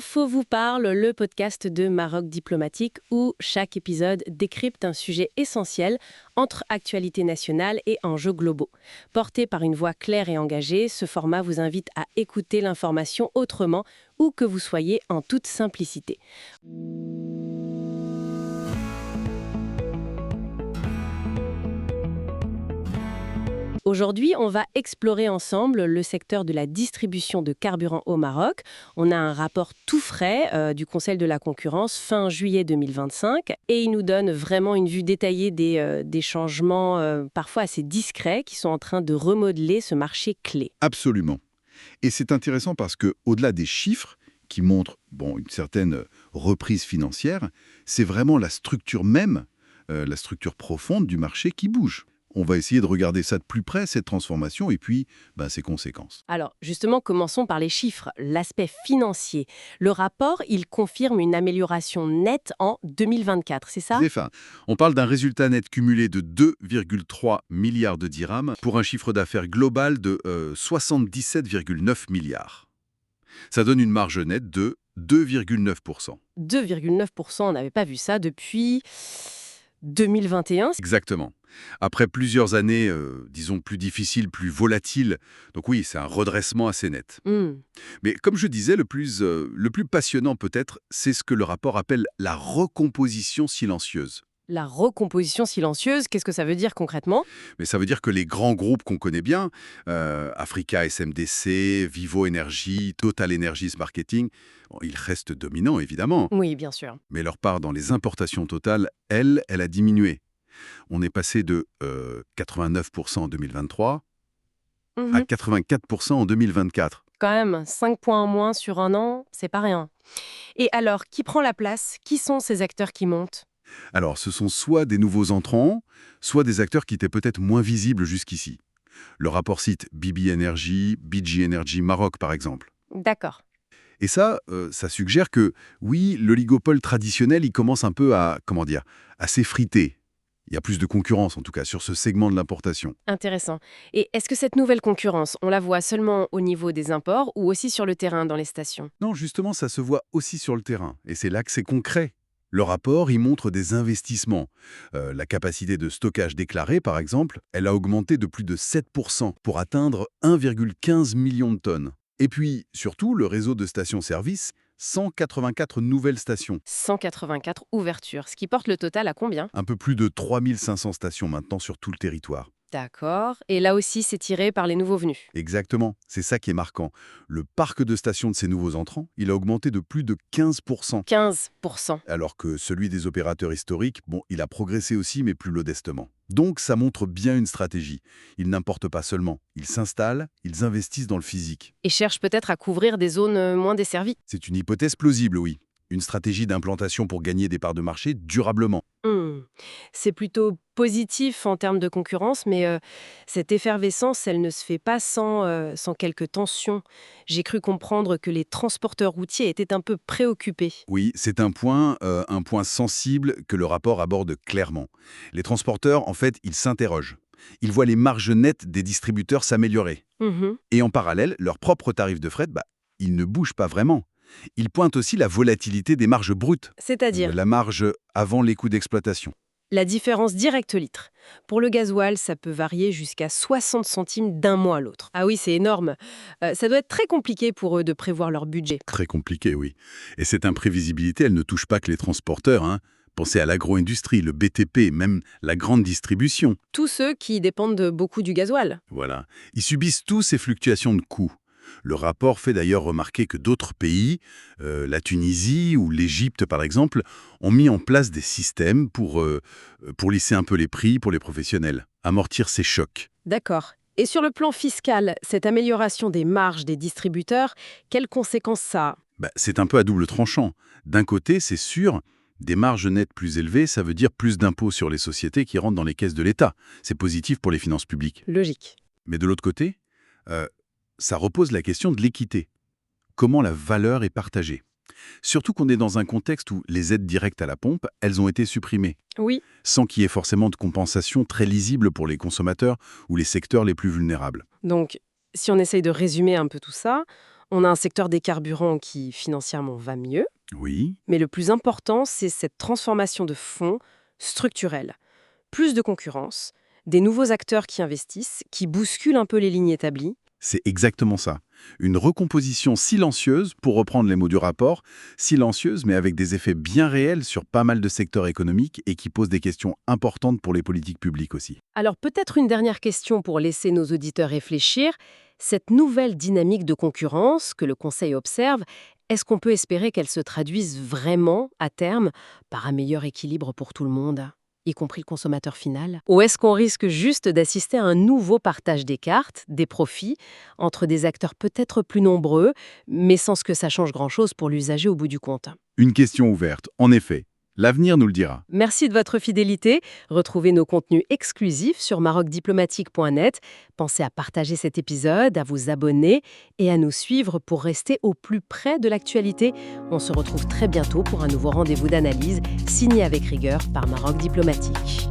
Info vous parle, le podcast de Maroc Diplomatique où chaque épisode décrypte un sujet essentiel entre actualité nationale et enjeux globaux. Porté par une voix claire et engagée, ce format vous invite à écouter l'information autrement, où que vous soyez, en toute simplicité. Aujourd'hui, on va explorer ensemble le secteur de la distribution de carburant au Maroc. On a un rapport tout frais du Conseil de la concurrence fin juillet 2025 et il nous donne vraiment une vue détaillée des changements parfois assez discrets qui sont en train de remodeler ce marché clé. Absolument. Et c'est intéressant parce que, au-delà des chiffres qui montrent une certaine reprise financière, c'est vraiment la structure même, la structure profonde du marché qui bouge. On va essayer de regarder ça de plus près, cette transformation, et puis ses conséquences. Alors, justement, commençons par les chiffres, l'aspect financier. Le rapport, il confirme une amélioration nette en 2024, c'est ça ? C'est ça. On parle d'un résultat net cumulé de 2,3 milliards de dirhams pour un chiffre d'affaires global de 77,9 milliards. Ça donne une marge nette de 2,9%. 2,9%, on n'avait pas vu ça depuis 2021. Exactement. Après plusieurs années, disons, plus difficiles, plus volatiles, donc oui, c'est un redressement assez net. Mais comme je disais, le plus passionnant peut-être, c'est ce que le rapport appelle la recomposition silencieuse. La recomposition silencieuse, qu'est-ce que ça veut dire concrètement ? Mais ça veut dire que les grands groupes qu'on connaît bien, Africa SMDC, Vivo Energy, Total Energies Marketing, ils restent dominants évidemment. Oui, bien sûr. Mais leur part dans les importations totales, elle a diminué. On est passé de 89% en 2023 à 84% en 2024. Quand même, 5 points en moins sur un an, c'est pas rien. Et alors, qui prend la place ? Qui sont ces acteurs qui montent ? Alors, ce sont soit des nouveaux entrants, soit des acteurs qui étaient peut-être moins visibles jusqu'ici. Le rapport cite BB Energy, BG Energy Maroc, par exemple. D'accord. Et ça suggère que, oui, l'oligopole traditionnel, il commence un peu à s'effriter. Il y a plus de concurrence, en tout cas, sur ce segment de l'importation. Intéressant. Et est-ce que cette nouvelle concurrence, on la voit seulement au niveau des imports ou aussi sur le terrain dans les stations ? Non, justement, ça se voit aussi sur le terrain. Et c'est là que c'est concret. Le rapport, il montre des investissements. La capacité de stockage déclarée, par exemple, elle a augmenté de plus de 7% pour atteindre 1,15 million de tonnes. Et puis, surtout, le réseau de stations-service, 184 nouvelles stations. 184 ouvertures, ce qui porte le total à combien ? Un peu plus de 3500 stations maintenant sur tout le territoire. D'accord. Et là aussi, c'est tiré par les nouveaux venus. Exactement, c'est ça qui est marquant. Le parc de stations de ces nouveaux entrants, il a augmenté de plus de 15%. 15%. Alors que celui des opérateurs historiques, il a progressé aussi, mais plus modestement. Donc ça montre bien une stratégie. Ils n'importent pas seulement, ils s'installent, ils investissent dans le physique. Et cherchent peut-être à couvrir des zones moins desservies. C'est une hypothèse plausible, oui. Une stratégie d'implantation pour gagner des parts de marché durablement. C'est plutôt positif en termes de concurrence, mais cette effervescence, elle ne se fait pas sans quelques tensions. J'ai cru comprendre que les transporteurs routiers étaient un peu préoccupés. Oui, c'est un point sensible que le rapport aborde clairement. Les transporteurs, en fait, ils s'interrogent. Ils voient les marges nettes des distributeurs s'améliorer. Et en parallèle, leurs propres tarifs de fret, ils ne bougent pas vraiment. Ils pointent aussi la volatilité des marges brutes. C'est-à-dire la marge avant les coûts d'exploitation. la différence direct-litre. Pour le gasoil, ça peut varier jusqu'à 60 centimes d'un mois à l'autre. Ah oui, c'est énorme. Ça doit être très compliqué pour eux de prévoir leur budget. Très compliqué, oui. Et cette imprévisibilité, elle ne touche pas que les transporteurs. Pensez à l'agro-industrie, le BTP, même la grande distribution. Tous ceux qui dépendent beaucoup du gasoil. Voilà. Ils subissent tous ces fluctuations de coûts. Le rapport fait d'ailleurs remarquer que d'autres pays, la Tunisie ou l'Égypte par exemple, ont mis en place des systèmes pour lisser un peu les prix pour les professionnels, amortir ces chocs. D'accord. Et sur le plan fiscal, cette amélioration des marges des distributeurs, quelles conséquences ça a ? C'est un peu à double tranchant. D'un côté, c'est sûr, des marges nettes plus élevées, ça veut dire plus d'impôts sur les sociétés qui rentrent dans les caisses de l'État. C'est positif pour les finances publiques. Logique. Mais de l'autre côté, ça repose la question de l'équité. Comment la valeur est partagée ? Surtout qu'on est dans un contexte où les aides directes à la pompe, elles ont été supprimées. Oui. Sans qu'il y ait forcément de compensation très lisible pour les consommateurs ou les secteurs les plus vulnérables. Donc, si on essaye de résumer un peu tout ça, On a un secteur des carburants qui, financièrement, va mieux. Oui, Mais le plus important, c'est cette transformation de fonds structurelle. Plus de concurrence, des nouveaux acteurs qui investissent, qui bousculent un peu les lignes établies. c'est exactement ça. Une recomposition silencieuse, pour reprendre les mots du rapport, silencieuse mais avec des effets bien réels sur pas mal de secteurs économiques et qui pose des questions importantes pour les politiques publiques aussi. Alors peut-être une dernière question pour laisser nos auditeurs réfléchir. Cette nouvelle dynamique de concurrence que le Conseil observe, est-ce qu'on peut espérer qu'elle se traduise vraiment, à terme, par un meilleur équilibre pour tout le monde, y compris le consommateur final? Ou est-ce qu'on risque juste d'assister à un nouveau partage des cartes, des profits, entre des acteurs peut-être plus nombreux, mais sans ce que ça change grand-chose pour l'usager au bout du compte? Une question ouverte, en effet. L'avenir nous le dira. Merci de votre fidélité. Retrouvez nos contenus exclusifs sur marocdiplomatique.net. Pensez à partager cet épisode, à vous abonner et à nous suivre pour rester au plus près de l'actualité. On se retrouve très bientôt pour un nouveau rendez-vous d'analyse signé avec rigueur par Maroc Diplomatique.